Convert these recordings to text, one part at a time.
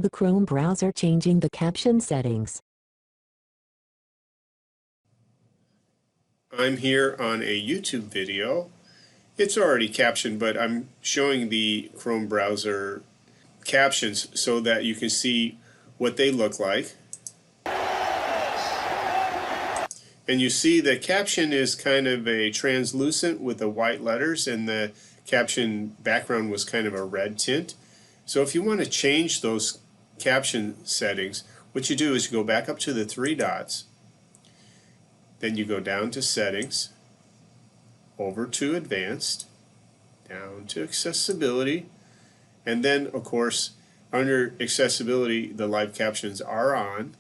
The Chrome browser changing the caption settings. I'm here on a YouTube video. It's already captioned, but I'm showing the Chrome browser captions so that you can see what they look like. And you see the caption is kind of a translucent with the white letters, and the caption background was kind of a red tint. So if you want to change those caption settings, what you do is you go back up to the three dots, then you go down to Settings, over to Advanced, down to Accessibility, and then of course under Accessibility the live captions are on,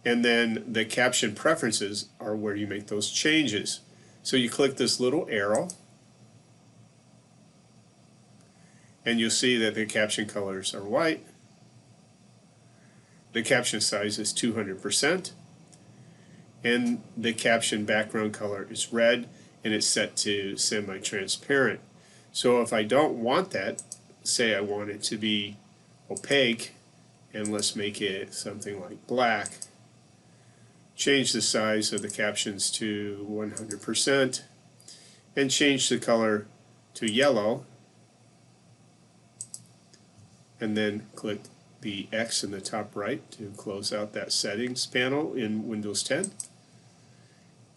and then the Caption Preferences are where you make those changes. So you click this little arrow and you'll see that the caption colors are white. The caption size is 200%, and the caption background color is red, and it's set to semi-transparent. So if I don't want that, say I want it to be opaque, and let's make it something like black, change the size of the captions to 100%, and change the color to yellow, and then click the X in the top right to close out that settings panel in Windows 10.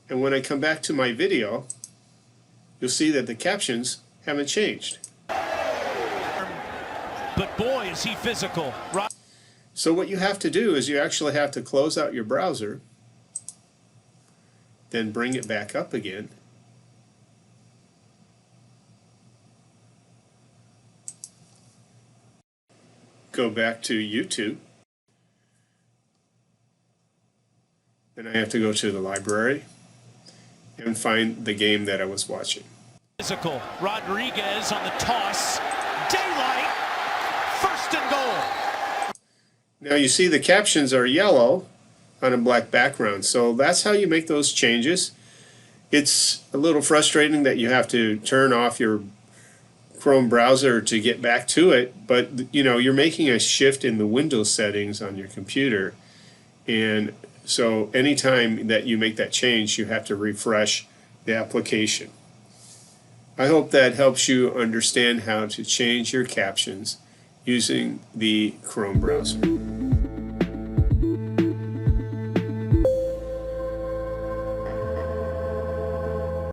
And when I come back to my video, you'll see that the captions haven't changed. But boy, is he physical. So what you have to do is you actually have to close out your browser, then bring it back up again, go back to YouTube, then I have to go to the library and find the game that I was watching. Physical. Rodriguez on the toss. Daylight. First and goal. Now you see the captions are yellow on a black background. So that's how you make those changes. It's a little frustrating that you have to turn off your Chrome browser to get back to it, but you know, you're making a shift in the Windows settings on your computer, and so anytime that you make that change, you have to refresh the application. I hope that helps you understand how to change your captions using the Chrome browser.